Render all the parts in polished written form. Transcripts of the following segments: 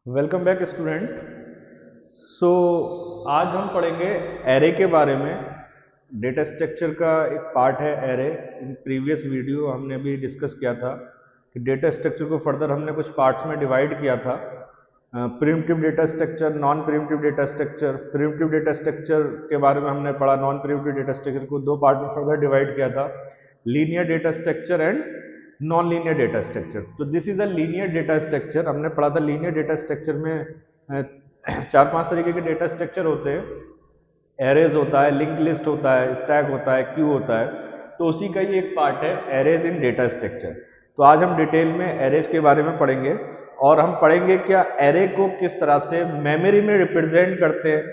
Welcome back student. सो आज हम पढ़ेंगे एरे के बारे में। डेटा स्ट्रक्चर का एक पार्ट है एरे। इन प्रीवियस वीडियो हमने भी डिस्कस किया था कि डेटा स्ट्रक्चर को फर्दर हमने कुछ पार्ट्स में डिवाइड किया था। Primitive data structure, non primitive data structure. Primitive data structure के बारे में हमने पढ़ा, नॉन प्रिमिटिव डेटा स्ट्रक्चर को दो पार्ट में फर्दर डिवाइड किया था, linear data structure and non linear data structure. तो this is a linear data structure. हमने पढ़ा था लीनियर डेटा स्ट्रक्चर में चार पांच तरीके के डेटा स्ट्रक्चर होते हैं। एरेज होता है, लिंक लिस्ट होता है, स्टैक होता है, क्यू होता है। तो उसी का ही एक पार्ट है एरेज इन डेटा स्ट्रक्चर। तो आज हम डिटेल में एरेज के बारे में पढ़ेंगे और हम पढ़ेंगे क्या एरे को किस तरह से मेमोरी में रिप्रेजेंट करते हैं,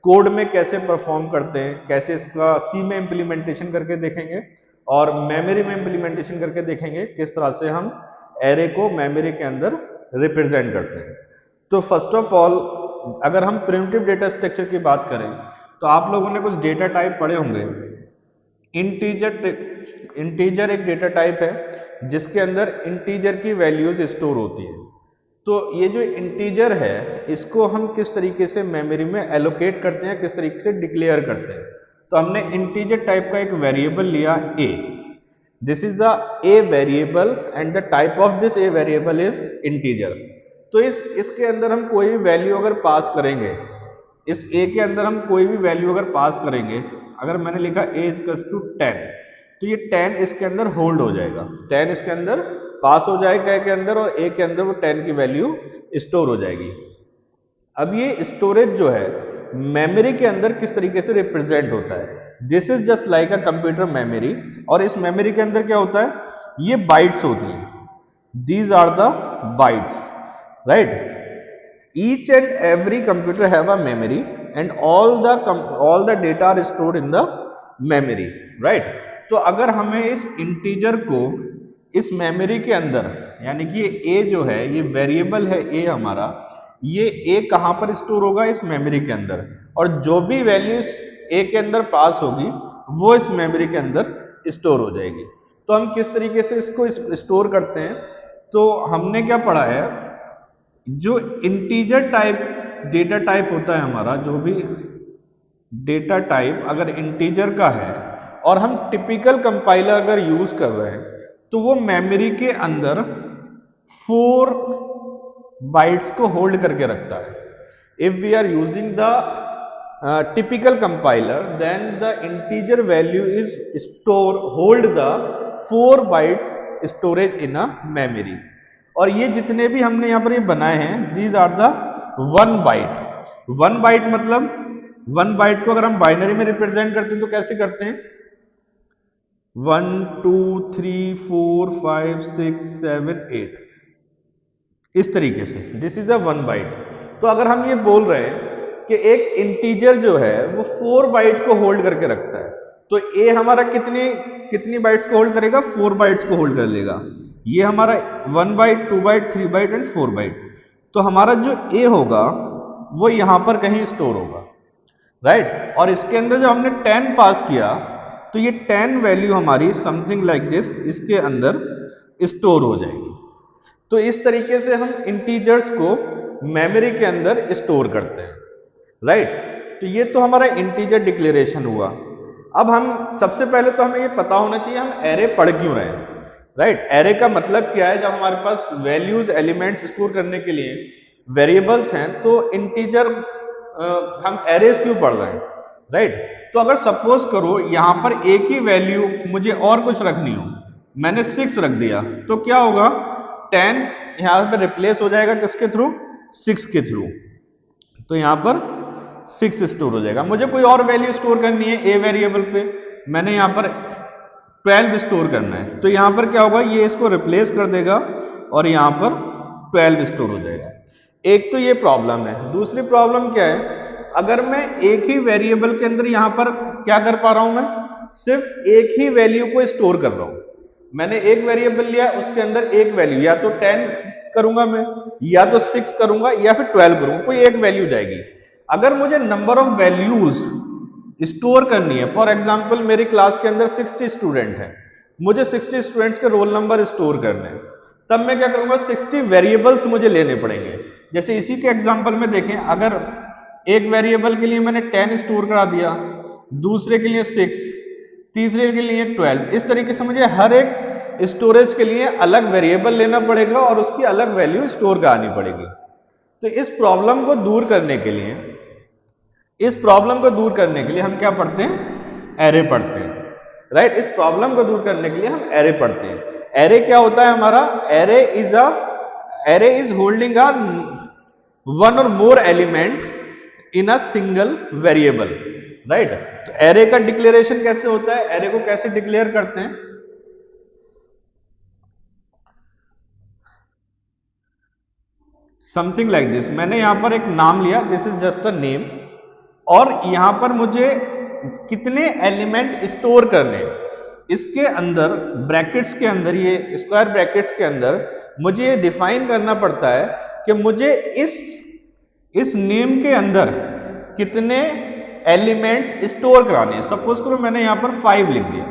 कोड में कैसे परफॉर्म करते हैं, कैसे इसका सी में इम्प्लीमेंटेशन करके देखेंगे और मेमोरी में इम्प्लीमेंटेशन करके देखेंगे किस तरह से हम एरे को मेमोरी के अंदर रिप्रेजेंट करते हैं। तो फर्स्ट ऑफ ऑल अगर हम प्रिमिटिव डेटा स्ट्रक्चर की बात करें तो आप लोगों ने कुछ डेटा टाइप पढ़े होंगे। इंटीजर एक डेटा टाइप है जिसके अंदर इंटीजर की वैल्यूज स्टोर होती है। तो ये जो इंटीजर है इसको हम किस तरीके से मेमोरी में एलोकेट करते हैं, किस तरीके से डिक्लेयर करते हैं। तो हमने इंटीजर टाइप का एक वेरिएबल लिया a। This is the a variable and the type of this a variable is integer. तो इसके अंदर हम कोई भी वैल्यू अगर पास करेंगे, इस a के अंदर हम कोई भी वैल्यू अगर पास करेंगे, अगर मैंने लिखा a इक्वल्स टू 10, तो ये 10 इसके अंदर होल्ड हो जाएगा। 10 इसके अंदर पास हो जाएगा के अंदर और a के अंदर वो 10 की वैल्यू स्टोर हो जाएगी। अब ये स्टोरेज जो है मेमोरी के अंदर किस तरीके से रिप्रेजेंट होता है, this is just like a computer memory. और इस मेमोरी के अंदर क्या होता है, ये बाइट्स होती हैं, these are the bytes, right. Each and every computer have a memory and all the data are stored in the memory, right. तो अगर हमें इस इंटीजर को इस मेमोरी के अंदर, यानी कि ये a जो है, ये वेरिएबल है a हमारा, ये a कहां पर स्टोर होगा, इस मेमोरी के अंदर। और जो भी वैल्यू इस a के अंदर पास होगी वो इस मेमोरी के अंदर स्टोर हो जाएगी। तो हम किस तरीके से इसको स्टोर करते हैं, तो हमने क्या पढ़ा है, जो इंटीजर टाइप डेटा टाइप होता है हमारा, जो भी डेटा टाइप अगर इंटीजर का है और हम टिपिकल कंपाइलर अगर यूज कर रहे हैं तो वो मेमोरी के अंदर 4 बाइट्स को होल्ड करके रखता है। If we are using the typical compiler then the integer value is store hold the 4 bytes storage in a memory. और ये जितने भी हमने यहाँ पर ये बनाए हैं, these are the 1 byte. 1 byte मतलब 1 बाइट को अगर हम बाइनरी में रिप्रेजेंट करते हैं तो कैसे करते हैं, 1 2 3 4 5 6 7 8, इस तरीके से, दिस इज अ 1 बाइट। तो अगर हम ये बोल रहे हैं कि एक इंटीजर जो है वो 4 बाइट को होल्ड करके रखता है, तो ए हमारा कितनी कितनी बाइट्स को होल्ड करेगा, 4 बाइट्स को होल्ड कर लेगा। ये हमारा 1 byte, 2 byte, 3 byte and 4 byte. तो हमारा जो ए होगा वो यहां पर कहीं स्टोर होगा, राइट। और इसके अंदर जो हमने 10 पास किया तो ये 10 वैल्यू हमारी समथिंग लाइक दिस इसके अंदर स्टोर हो जाएगी। तो इस तरीके से हम इंटीजर्स को मेमोरी के अंदर स्टोर करते हैं, राइट। तो ये तो हमारा इंटीजर डिक्लेरेशन हुआ। अब हम सबसे पहले तो हमें ये पता होना चाहिए हम एरे पढ़ क्यों रहे हैं, राइट। एरे का मतलब क्या है, जब हमारे पास वैल्यूज एलिमेंट्स स्टोर करने के लिए वेरिएबल्स हैं तो इंटीजर हम एरेज क्यों पढ़ रहे हैं, राइट। तो अगर सपोज करो यहां पर एक ही वैल्यू मुझे और कुछ रखनी हो, मैंने 6 रख दिया, तो क्या होगा, 10 यहां पर रिप्लेस हो जाएगा किसके थ्रू, 6 के थ्रू। तो यहां पर 6 स्टोर हो जाएगा। मुझे कोई और वैल्यू स्टोर करनी है ए वेरिएबल पे, मैंने यहां पर 12 स्टोर करना है, तो यहां पर क्या होगा, ये इसको रिप्लेस कर देगा और यहां पर 12 स्टोर हो जाएगा। एक तो ये प्रॉब्लम है। दूसरी प्रॉब्लम क्या है, अगर मैं एक ही वेरिएबल के अंदर यहां पर क्या कर पा रहा हूं, मैं सिर्फ एक ही वैल्यू को स्टोर कर रहा हूं। मैंने एक वेरिएबल लिया, उसके अंदर एक वैल्यू, या तो 10 करूंगा मैं, या तो 6 करूंगा, या फिर 12 करूंगा, कोई एक वैल्यू जाएगी। अगर मुझे नंबर ऑफ वैल्यूज स्टोर करनी है, फॉर एग्जाम्पल मेरी क्लास के अंदर 60 स्टूडेंट हैं, मुझे 60 स्टूडेंट्स के रोल नंबर स्टोर करने हैं, तब मैं क्या करूंगा, 60 वेरिएबल्स मुझे लेने पड़ेंगे। जैसे इसी के एग्जांपल में देखें, अगर एक वेरिएबल के लिए मैंने 10 स्टोर करा दिया, दूसरे के लिए 6, तीसरे के लिए 12, इस तरीके से मुझे हर एक स्टोरेज के लिए अलग वेरिएबल लेना पड़ेगा और उसकी अलग वैल्यू स्टोर करानी पड़ेगी। तो इस प्रॉब्लम को दूर करने के लिए हम क्या पढ़ते हैं? एरे पढ़ते हैं, राइट। इस प्रॉब्लम को दूर करने के लिए हम एरे पढ़ते हैं। एरे क्या होता है हमारा? Array is holding a one और more element in a single variable, right. तो एरे का डिक्लेरेशन कैसे होता है? एरे को कैसे डिक्लेयर करते हैं? Something like this. मैंने यहां पर एक नाम लिया, this is just a name, और यहां पर मुझे कितने एलिमेंट स्टोर करने, इसके अंदर ब्रैकेट्स के अंदर, ये स्क्वायर ब्रैकेट्स के अंदर मुझे ये डिफाइन करना पड़ता है कि मुझे इस नेम के अंदर कितने एलिमेंट्स स्टोर कराने हैं। सपोज करो मैंने यहां पर 5 लिख दिया,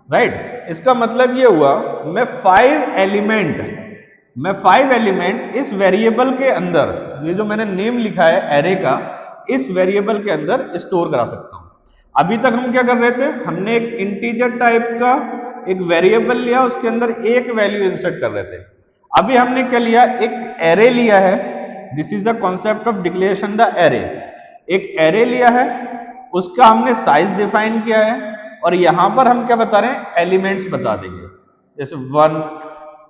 राइट। इसका मतलब ये हुआ मैं 5 एलिमेंट इस वेरिएबल के अंदर, ये जो मैंने नेम लिखा है एरे का, इस वेरिएबल के अंदर स्टोर करा सकता हूं। अभी तक हम क्या कर रहे थे? हमने एक इंटीजर टाइप का एक वेरिएबल लिया, उसके अंदर एक वैल्यू इंसर्ट कर रहे थे। अभी हमने क्या लिया? एक एरे लिया है। This is the concept of declaration the array. एक एरे लिया है, उसका हमने साइज डिफाइन किया है, और यहां पर हम क्या बता रहे हैं? एलिमेंट्स बता देंगे, जैसे 1,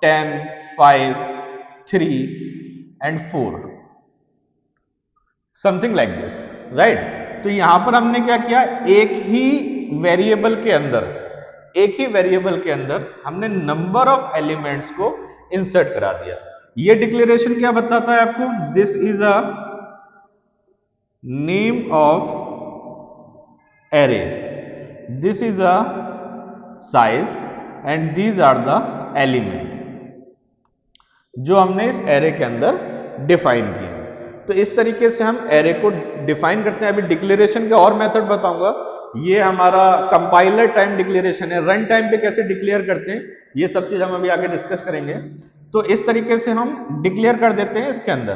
10, 5, 3 and 4, something like this, right. तो यहां पर हमने क्या किया? एक ही वेरिएबल के अंदर हमने नंबर ऑफ एलिमेंट्स को इंसर्ट करा दिया। ये डिक्लेरेशन क्या बताता है आपको? This is a name of array, this is a size and these are the element जो हमने इस एरे के अंदर डिफाइन किया। तो इस तरीके से हम एरे को डिफाइन करते हैं। अभी डिक्लेरेशन का और मेथड बताऊंगा। ये हमारा कंपाइलर टाइम डिक्लेरेशन है। रन टाइम पे कैसे डिक्लेयर करते हैं, ये सब चीज हम अभी आगे डिस्कस करेंगे। तो इस तरीके से हम डिक्लेयर कर देते हैं इसके अंदर।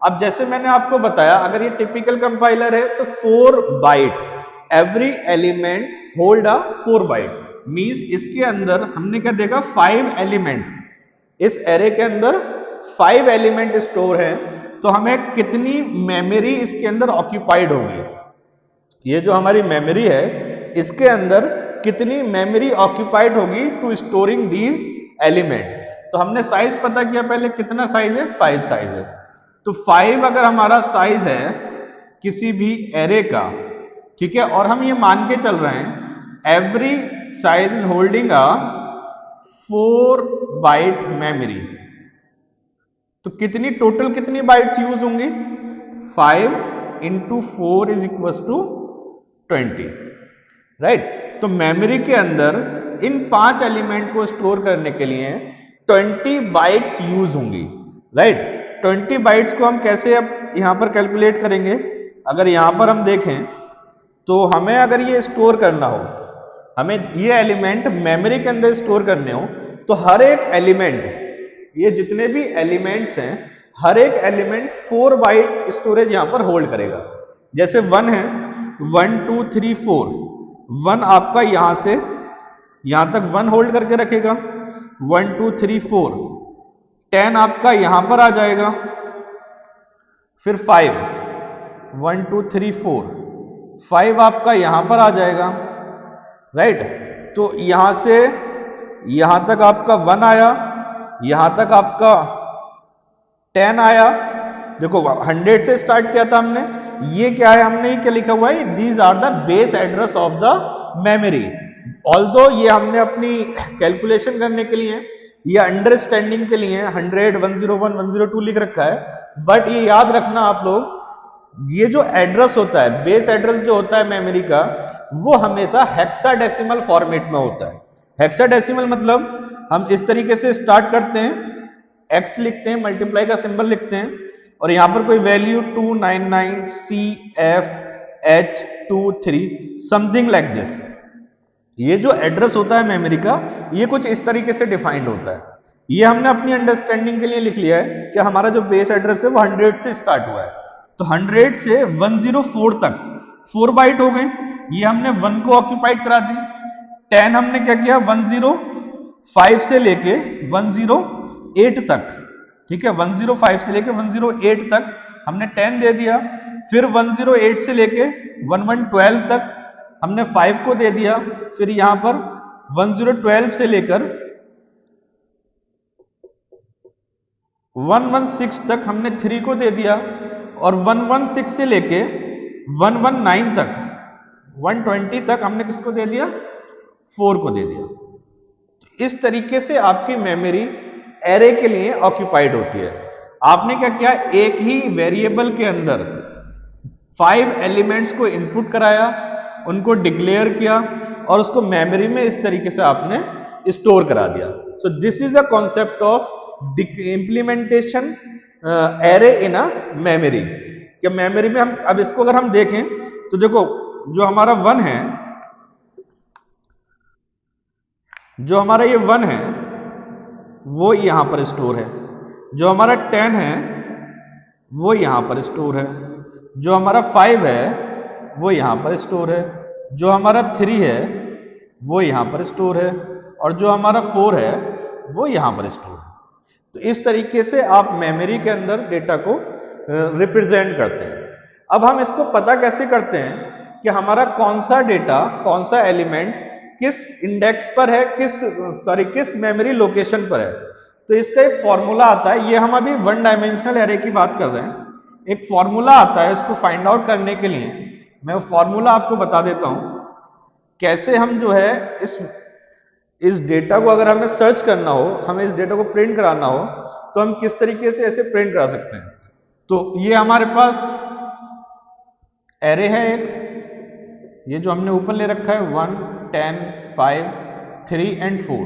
अब जैसे मैंने आपको बताया, अगर ये टिपिकल कंपाइलर है तो 4 byte, every element hold a 4 byte, means इसके अंदर हमने क्या देखा? 5 एलिमेंट, इस एरे के अंदर 5 एलिमेंट स्टोर है, तो हमें कितनी मेमोरी इसके अंदर ऑक्यूपाइड होगी? ये जो हमारी मेमोरी है, इसके अंदर कितनी मेमोरी ऑक्यूपाइड होगी टू स्टोरिंग दीज एलिमेंट? तो हमने साइज पता किया पहले, कितना साइज है? 5 साइज है। तो 5 अगर हमारा साइज है किसी भी एरे का, ठीक है, और हम ये मान के चल रहे हैं every size is holding a 4 byte memory, तो कितनी बाइट्स यूज होंगी? 5 into 4 is equal to 20, right. तो मेमोरी के अंदर इन 5 एलिमेंट को स्टोर करने के लिए 20 बाइट्स यूज होंगी, राइट। 20 बाइट्स को हम कैसे अब यहां पर कैलकुलेट करेंगे? अगर यहां पर हम देखें तो हमें अगर ये स्टोर करना हो, हमें ये एलिमेंट मेमोरी के अंदर स्टोर करने हो, तो हर एक एलिमेंट, ये जितने भी एलिमेंट्स हैं, हर एक एलिमेंट 4 बाइट स्टोरेज यहां पर होल्ड करेगा। जैसे 1 है, 1 2 3 4, 1 आपका यहां से यहां तक 1 होल्ड करके रखेगा, 1 2 3 4, 10 आपका यहां पर आ जाएगा, फिर 5, 1 2 3 4, 5 आपका यहां पर आ जाएगा, राइट। तो यहां से यहां तक आपका 1 आया, यहां तक आपका 10 आया। देखो 100 से स्टार्ट किया था हमने, ये क्या है? हमने ये क्या लिखा हुआ है? These are the base address of the memory. Although ये हमने अपनी कैलकुलेशन करने के लिए, ये अंडरस्टैंडिंग के लिए 100, 101, 102 लिख रखा है, बट ये याद रखना आप लोग, ये जो एड्रेस होता है, बेस एड्रेस जो होता है मेमोरी का, वो हमेशा हेक्साडेसिमल फॉर्मेट में होता है। हेक्साडेसिमल मतलब हम इस तरीके से स्टार्ट करते हैं, x लिखते हैं, मल्टीप्लाई का सिंबल लिखते हैं, और यहां पर कोई value 299CFH23 something like this. ये जो एड्रेस होता है मेमोरी का, ये कुछ इस तरीके से डिफाइंड होता है। ये हमने अपनी अंडरस्टैंडिंग के लिए लिख लिया है कि हमारा जो बेस एड्रेस है वो 100 से स्टार्ट हुआ है, तो 100 से 104 तक 4 बाइट हो गए, ये हमने 1 को ऑक्यूपाइड करा दी। 10 हमने क्या किया, 105 से लेके 108 तक, ठीक है, 105 से लेके 108 तक हमने 10 दे दिया। फिर 108 से लेके 1112 तक हमने 5 को दे दिया। फिर यहां पर 1012 से लेकर 116 तक हमने 3 को दे दिया, और 116 से लेके 119 तक 120 तक हमने किसको दे दिया, 4 को दे दिया। तो इस तरीके से आपकी मेमोरी एरे के लिए ऑक्यूपाइड होती है। आपने क्या किया, एक ही वेरिएबल के अंदर 5 एलिमेंट्स को इनपुट कराया, उनको डिक्लेयर किया और उसको मेमोरी में इस तरीके से आपने स्टोर करा दिया। So this is the concept of implementation array in a memory. कि मेमोरी में हम अब इसको अगर हम देखें तो देखो, जो हमारा 1 है, जो हमारा ये 1 है वो यहां पर स्टोर है, जो हमारा 10 है वो यहां पर स्टोर है, जो हमारा 5 है वो यहां पर स्टोर है, जो हमारा 3 है वो यहां पर स्टोर है, और जो हमारा 4 है वो यहां पर स्टोर है। तो इस तरीके से आप मेमोरी के अंदर डेटा को रिप्रेजेंट करते हैं। अब हम इसको पता कैसे करते हैं कि हमारा कौन सा डेटा, कौन सा एलिमेंट किस इंडेक्स पर है, किस मेमोरी लोकेशन पर है। तो इसका एक फॉर्मूला आता है, ये हम अभी 1 डायमेंशनल एरे की बात कर रहे हैं। एक फॉर्मूला आता है इसको फाइंड आउट करने के लिए, मैं वो फॉर्मूला आपको बता देता हूं कैसे हम जो है इस डेटा को, अगर हमें सर्च करना हो, हमें इस डेटा को प्रिंट कराना हो, तो हम किस तरीके से ऐसे प्रिंट करा सकते हैं। तो ये हमारे पास एरे है एक, ये जो हमने ऊपर ले रखा है 1, 10, 5, 3 एंड 4,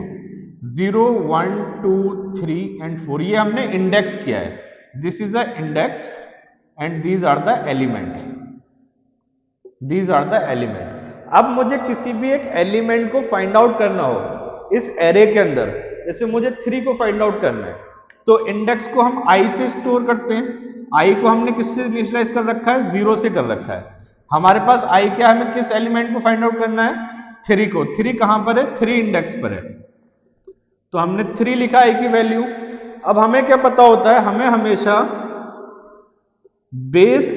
0, 1, 2, 3 एंड 4, ये हमने इंडेक्स किया है। This is a index and these are the element, these are the element. अब मुझे किसी भी एक एलिमेंट को फाइंड आउट करना हो इस एरे के अंदर, जैसे मुझे 3 को फाइंड आउट करना है, तो इंडेक्स को हम i से स्टोर करते हैं। i को हमने किससे इनिशियलाइज कर रखा है, 0 से कर रखा है। हमारे पास i क्या, हमें किस एलिमेंट को फाइंड आउट करना है, 3 को। 3 कहां पर है, 3 इंडेक्स पर है, तो हमने 3 लिखा i की वैल्यू। अब हमें क्या पता होता है, हमें हमेशा बेस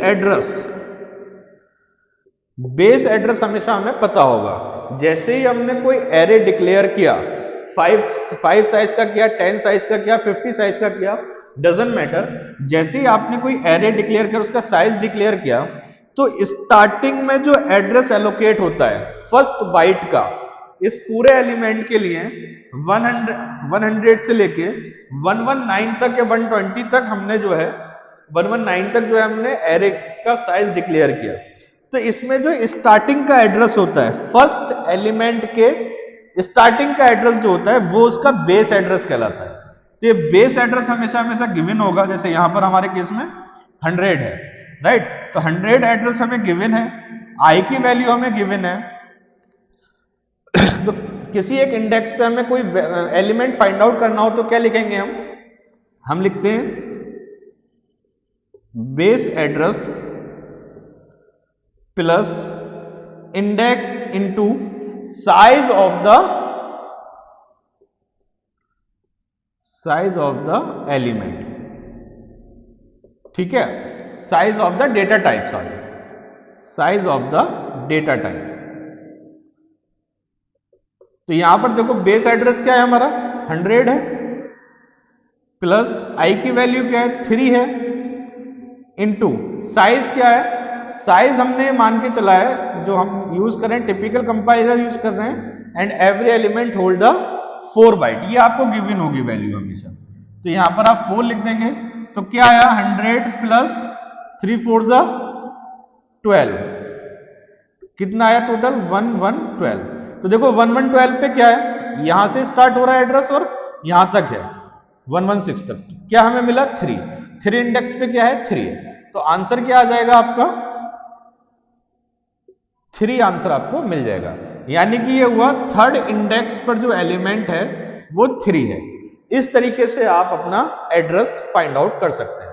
एड्रेस हमेशा हमें पता होगा। जैसे ही हमने कोई एरे डिक्लेयर किया, 5 साइज का किया, 10 साइज का किया, 50 साइज का किया, डजंट मैटर, जैसे ही आपने कोई एरे डिक्लेयर किया, उसका साइज डिक्लेयर किया, तो स्टार्टिंग में जो एड्रेस एलोकेट होता है फर्स्ट बाइट का, इस पूरे एलिमेंट के लिए 100 से लेके 119 तक या 120 तक हमने जो है 119 तक जो है हमने एरे का साइज डिक्लेयर किया। तो इसमें जो स्टार्टिंग का एड्रेस होता है, फर्स्ट एलिमेंट के स्टार्टिंग का एड्रेस जो होता है वो उसका बेस एड्रेस कहलाता है। तो ये बेस एड्रेस हमेशा हमेशा गिवन होगा, जैसे यहां पर हमारे केस में 100 है, राइट। तो 100 एड्रेस हमें गिवन है, आई की वैल्यू हमें गिवन है। तो किसी एक इंडेक्स पे हमें कोई एलिमेंट फाइंड आउट करना हो तो क्या लिखेंगे हम लिखते हैं base address plus index into size of the element, ठीक है, size of the data type, size of the data type. तो यहां पर देखो बेस एड्रेस क्या है हमारा 100 है, प्लस आई की वैल्यू क्या है 3 है, इनटू साइज क्या है, साइज हमने मान के चला है जो हम यूज कर रहे हैं, टिपिकल कंपाइलर यूज कर रहे हैं, and every element hold the 4 byte, ये आपको गिवन होगी वैल्यू हमेशा। तो यहां पर आप 4 लिख देंगे, तो क्या आया 100 प्लस 3 4 12, कितना आया टोटल 1112। तो देखो 1112 पे क्या है, यहां से स्टार्ट हो रहा है एड्रेस और यहां तक है 116 तक, क्या हमें मिला 3 इंडेक्स पे क्या है 3 है, तो आंसर क्या आ जाएगा आपका 3 आंसर आपको मिल जाएगा। यानी कि ये हुआ थर्ड इंडेक्स पर जो एलिमेंट है वो 3 है। इस तरीके से आप अपना एड्रेस फाइंड आउट कर सकते हैं।